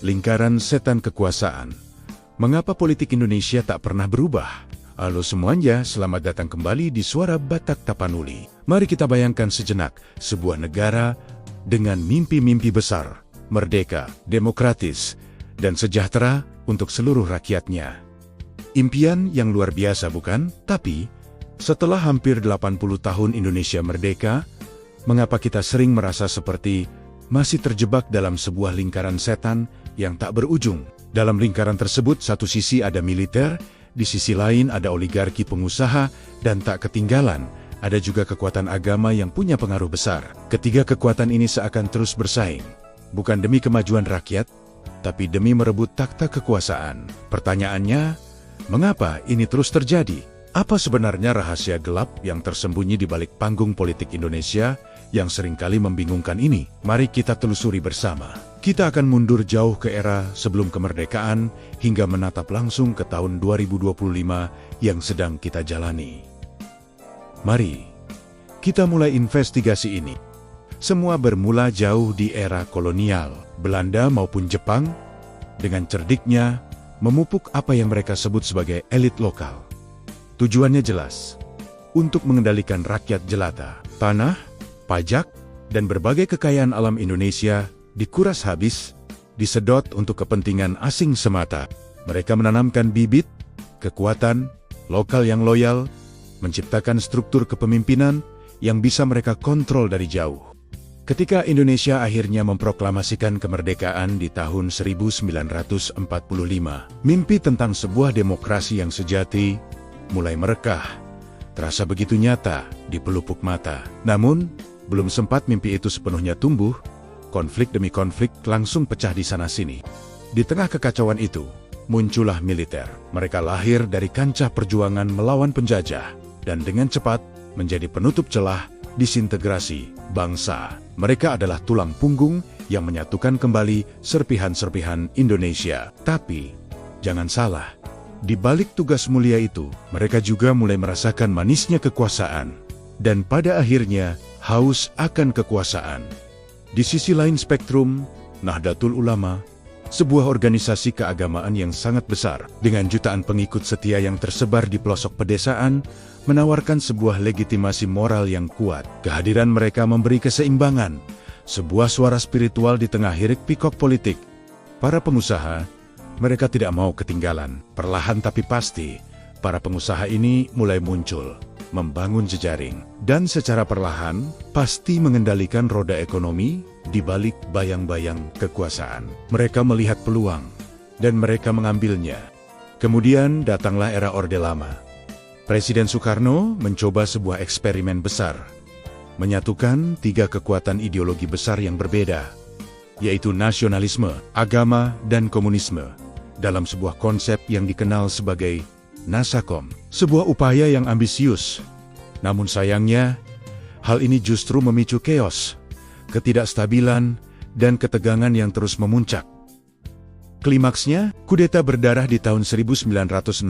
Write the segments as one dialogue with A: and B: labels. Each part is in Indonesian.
A: lingkaran setan kekuasaan. Mengapa politik Indonesia tak pernah berubah? Halo semuanya, selamat datang kembali di Suara Batak Tapanuli. Mari kita bayangkan sejenak sebuah negara dengan mimpi-mimpi besar, merdeka, demokratis, dan sejahtera untuk seluruh rakyatnya. Impian yang luar biasa bukan? Tapi, setelah hampir 80 tahun Indonesia merdeka, mengapa kita sering merasa seperti masih terjebak dalam sebuah lingkaran setan yang tak berujung? Dalam lingkaran tersebut, satu sisi ada militer, di sisi lain ada oligarki pengusaha, dan tak ketinggalan, ada juga kekuatan agama yang punya pengaruh besar. Ketiga kekuatan ini seakan terus bersaing, bukan demi kemajuan rakyat, tapi demi merebut takhta kekuasaan. Pertanyaannya, mengapa ini terus terjadi? Apa sebenarnya rahasia gelap yang tersembunyi di balik panggung politik Indonesia yang seringkali membingungkan ini? Mari kita telusuri bersama. Kita akan mundur jauh ke era sebelum kemerdekaan hingga menatap langsung ke tahun 2025 yang sedang kita jalani. Mari kita mulai investigasi ini. Semua bermula jauh di era kolonial, Belanda maupun Jepang, dengan cerdiknya memupuk apa yang mereka sebut sebagai elit lokal. Tujuannya jelas, untuk mengendalikan rakyat jelata. Tanah, pajak, dan berbagai kekayaan alam Indonesia dikuras habis, disedot untuk kepentingan asing semata. Mereka menanamkan bibit kekuatan lokal yang loyal, menciptakan struktur kepemimpinan yang bisa mereka kontrol dari jauh. Ketika Indonesia akhirnya memproklamasikan kemerdekaan di tahun 1945, mimpi tentang sebuah demokrasi yang sejati mulai merekah, terasa begitu nyata di pelupuk mata. Namun, belum sempat mimpi itu sepenuhnya tumbuh, konflik demi konflik langsung pecah di sana-sini. Di tengah kekacauan itu, muncullah militer. Mereka lahir dari kancah perjuangan melawan penjajah, dan dengan cepat menjadi penutup celah disintegrasi bangsa. Mereka adalah tulang punggung yang menyatukan kembali serpihan-serpihan Indonesia. Tapi, jangan salah, di balik tugas mulia itu, mereka juga mulai merasakan manisnya kekuasaan, dan pada akhirnya haus akan kekuasaan. Di sisi lain spektrum, Nahdlatul Ulama, sebuah organisasi keagamaan yang sangat besar, dengan jutaan pengikut setia yang tersebar di pelosok pedesaan, menawarkan sebuah legitimasi moral yang kuat. Kehadiran mereka memberi keseimbangan, sebuah suara spiritual di tengah hiruk pikuk politik. Para pengusaha, mereka tidak mau ketinggalan. Perlahan tapi pasti, para pengusaha ini mulai muncul, membangun jejaring, dan secara perlahan, pasti mengendalikan roda ekonomi di balik bayang-bayang kekuasaan. Mereka melihat peluang, dan mereka mengambilnya. Kemudian datanglah era Orde Lama. Presiden Soekarno mencoba sebuah eksperimen besar, menyatukan tiga kekuatan ideologi besar yang berbeda, yaitu nasionalisme, agama, dan komunisme, dalam sebuah konsep yang dikenal sebagai Nasakom. Sebuah upaya yang ambisius, namun sayangnya, hal ini justru memicu chaos, ketidakstabilan, dan ketegangan yang terus memuncak. Klimaksnya, kudeta berdarah di tahun 1965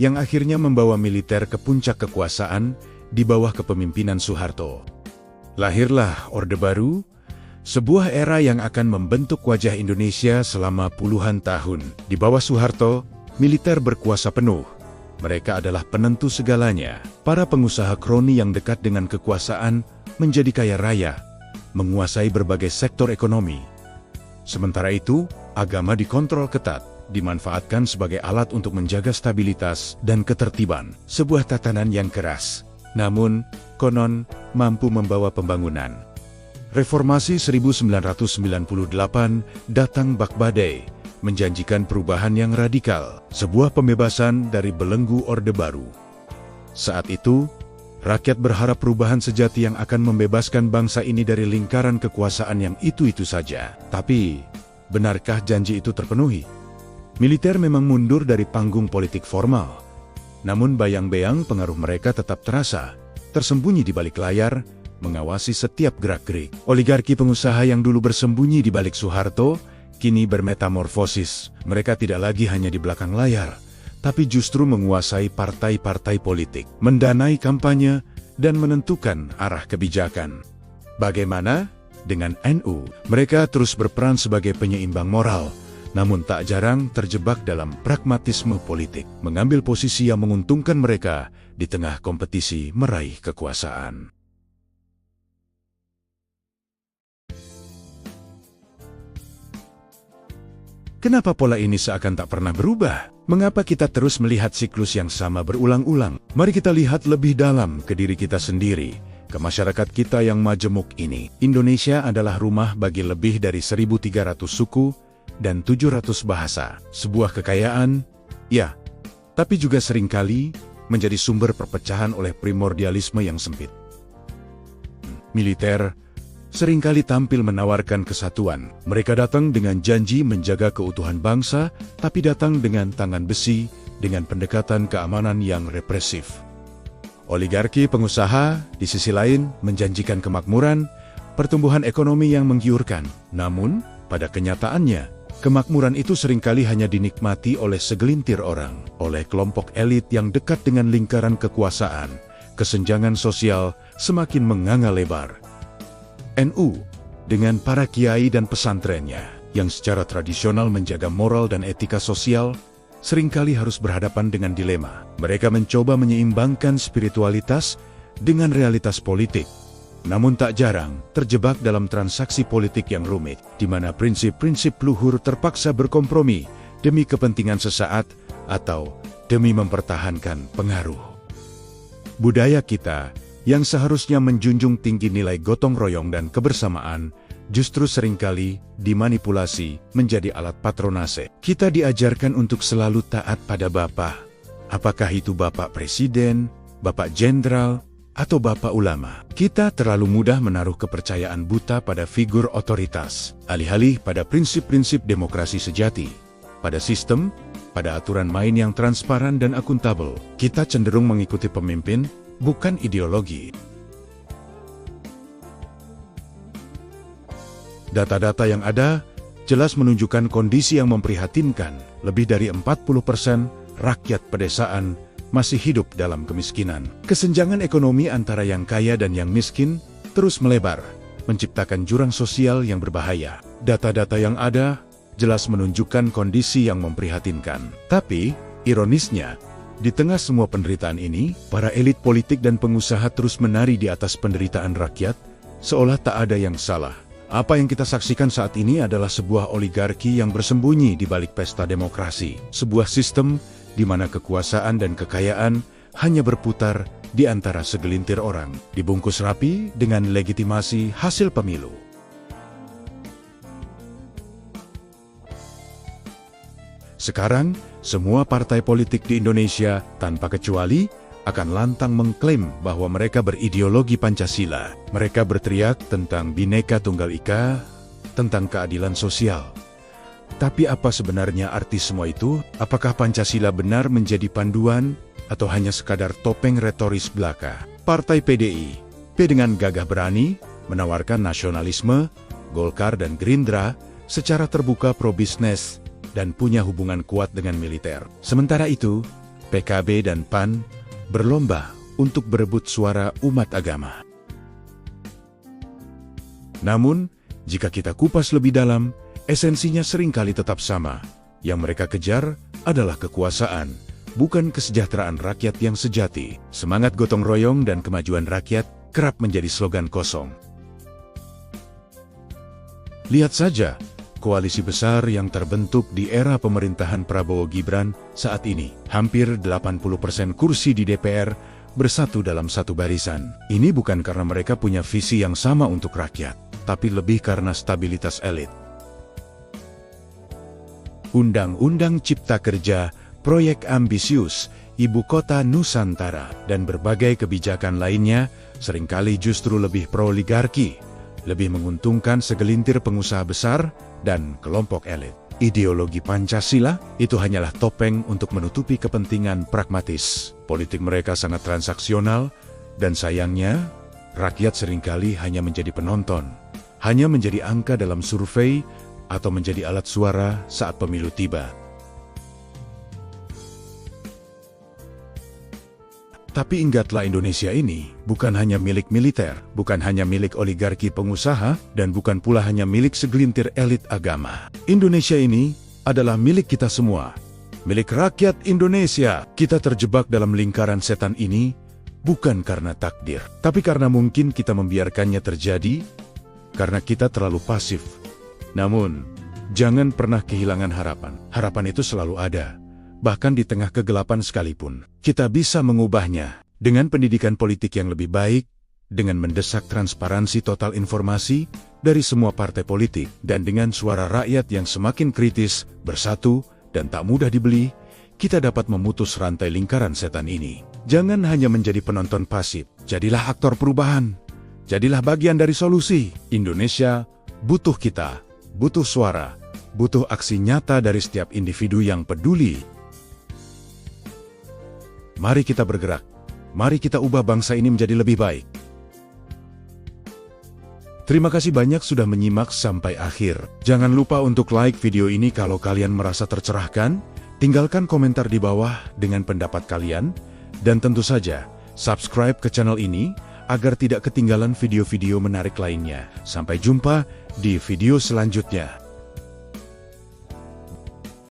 A: yang akhirnya membawa militer ke puncak kekuasaan di bawah kepemimpinan Soeharto. Lahirlah Orde Baru, sebuah era yang akan membentuk wajah Indonesia selama puluhan tahun. Di bawah Soeharto, militer berkuasa penuh. Mereka adalah penentu segalanya. Para pengusaha kroni yang dekat dengan kekuasaan menjadi kaya raya, menguasai berbagai sektor ekonomi. Sementara itu, agama dikontrol ketat, dimanfaatkan sebagai alat untuk menjaga stabilitas dan ketertiban. Sebuah tatanan yang keras, namun konon mampu membawa pembangunan. Reformasi 1998 datang bak badai, menjanjikan perubahan yang radikal, sebuah pembebasan dari belenggu Orde Baru. Saat itu, rakyat berharap perubahan sejati yang akan membebaskan bangsa ini dari lingkaran kekuasaan yang itu-itu saja. Tapi, benarkah janji itu terpenuhi? Militer memang mundur dari panggung politik formal, namun bayang-bayang pengaruh mereka tetap terasa, tersembunyi di balik layar, mengawasi setiap gerak-gerik. Oligarki pengusaha yang dulu bersembunyi di balik Soeharto, kini bermetamorfosis. Mereka tidak lagi hanya di belakang layar, tapi justru menguasai partai-partai politik, mendanai kampanye, dan menentukan arah kebijakan. Bagaimana? Dengan NU, mereka terus berperan sebagai penyeimbang moral, namun tak jarang terjebak dalam pragmatisme politik, mengambil posisi yang menguntungkan mereka di tengah kompetisi meraih kekuasaan. Kenapa pola ini seakan tak pernah berubah? Mengapa kita terus melihat siklus yang sama berulang-ulang? Mari kita lihat lebih dalam ke diri kita sendiri, ke masyarakat kita yang majemuk ini. Indonesia adalah rumah bagi lebih dari 1.300 suku dan 700 bahasa. Sebuah kekayaan, ya, tapi juga seringkali menjadi sumber perpecahan oleh primordialisme yang sempit. Militer seringkali tampil menawarkan kesatuan. Mereka datang dengan janji menjaga keutuhan bangsa, tapi datang dengan tangan besi, dengan pendekatan keamanan yang represif. Oligarki pengusaha, di sisi lain, menjanjikan kemakmuran, pertumbuhan ekonomi yang menggiurkan. Namun, pada kenyataannya, kemakmuran itu seringkali hanya dinikmati oleh segelintir orang, oleh kelompok elit yang dekat dengan lingkaran kekuasaan. Kesenjangan sosial semakin menganga lebar. NU, dengan para kiai dan pesantrennya, yang secara tradisional menjaga moral dan etika sosial, seringkali harus berhadapan dengan dilema. Mereka mencoba menyeimbangkan spiritualitas dengan realitas politik, namun tak jarang terjebak dalam transaksi politik yang rumit, di mana prinsip-prinsip luhur terpaksa berkompromi demi kepentingan sesaat atau demi mempertahankan pengaruh. Budaya kita yang seharusnya menjunjung tinggi nilai gotong royong dan kebersamaan, justru seringkali dimanipulasi menjadi alat patronase. Kita diajarkan untuk selalu taat pada Bapak. Apakah itu Bapak Presiden, Bapak Jenderal, atau Bapak Ulama. Kita terlalu mudah menaruh kepercayaan buta pada figur otoritas, alih-alih pada prinsip-prinsip demokrasi sejati. Pada sistem, pada aturan main yang transparan dan akuntabel, kita cenderung mengikuti pemimpin, bukan ideologi. Data-data yang ada jelas menunjukkan kondisi yang memprihatinkan. Lebih dari 40% rakyat pedesaan masih hidup dalam kemiskinan. Kesenjangan ekonomi antara yang kaya dan yang miskin terus melebar, menciptakan jurang sosial yang berbahaya. Data-data yang ada jelas menunjukkan kondisi yang memprihatinkan. Tapi, ironisnya, di tengah semua penderitaan ini, para elit politik dan pengusaha terus menari di atas penderitaan rakyat, seolah tak ada yang salah. Apa yang kita saksikan saat ini adalah sebuah oligarki yang bersembunyi di balik pesta demokrasi. Sebuah sistem di mana kekuasaan dan kekayaan hanya berputar di antara segelintir orang, dibungkus rapi dengan legitimasi hasil pemilu. Sekarang, semua partai politik di Indonesia, tanpa kecuali, akan lantang mengklaim bahwa mereka berideologi Pancasila. Mereka berteriak tentang Bhinneka Tunggal Ika, tentang keadilan sosial. Tapi apa sebenarnya arti semua itu? Apakah Pancasila benar menjadi panduan, atau hanya sekadar topeng retoris belaka? Partai PDI, dengan gagah berani, menawarkan nasionalisme, Golkar dan Gerindra, secara terbuka pro-bisnis, dan punya hubungan kuat dengan militer. Sementara itu, PKB dan PAN berlomba untuk berebut suara umat agama. Namun, jika kita kupas lebih dalam, esensinya seringkali tetap sama. Yang mereka kejar adalah kekuasaan, bukan kesejahteraan rakyat yang sejati. Semangat gotong royong dan kemajuan rakyat kerap menjadi slogan kosong. Lihat saja, koalisi besar yang terbentuk di era pemerintahan Prabowo Gibran saat ini. Hampir 80% kursi di DPR bersatu dalam satu barisan. Ini bukan karena mereka punya visi yang sama untuk rakyat, tapi lebih karena stabilitas elit. Undang-Undang Cipta Kerja, proyek ambisius, Ibu Kota Nusantara, dan berbagai kebijakan lainnya seringkali justru lebih pro-oligarki, lebih menguntungkan segelintir pengusaha besar dan kelompok elit. Ideologi Pancasila itu hanyalah topeng untuk menutupi kepentingan pragmatis. Politik mereka sangat transaksional, dan sayangnya, rakyat seringkali hanya menjadi penonton, hanya menjadi angka dalam survei, atau menjadi alat suara saat pemilu tiba. Tapi ingatlah, Indonesia ini bukan hanya milik militer, bukan hanya milik oligarki pengusaha, dan bukan pula hanya milik segelintir elit agama. Indonesia ini adalah milik kita semua, milik rakyat Indonesia. Kita terjebak dalam lingkaran setan ini bukan karena takdir, tapi karena mungkin kita membiarkannya terjadi, karena kita terlalu pasif. Namun, jangan pernah kehilangan harapan. Harapan itu selalu ada. Bahkan di tengah kegelapan sekalipun, kita bisa mengubahnya dengan pendidikan politik yang lebih baik, dengan mendesak transparansi total informasi dari semua partai politik, dan dengan suara rakyat yang semakin kritis, bersatu, dan tak mudah dibeli, kita dapat memutus rantai lingkaran setan ini. Jangan hanya menjadi penonton pasif, jadilah aktor perubahan, jadilah bagian dari solusi. Indonesia butuh kita, butuh suara, butuh aksi nyata dari setiap individu yang peduli. Mari kita bergerak. Mari kita ubah bangsa ini menjadi lebih baik. Terima kasih banyak sudah menyimak sampai akhir. Jangan lupa untuk like video ini kalau kalian merasa tercerahkan. Tinggalkan komentar di bawah dengan pendapat kalian. Dan tentu saja, subscribe ke channel ini agar tidak ketinggalan video-video menarik lainnya. Sampai jumpa di video selanjutnya.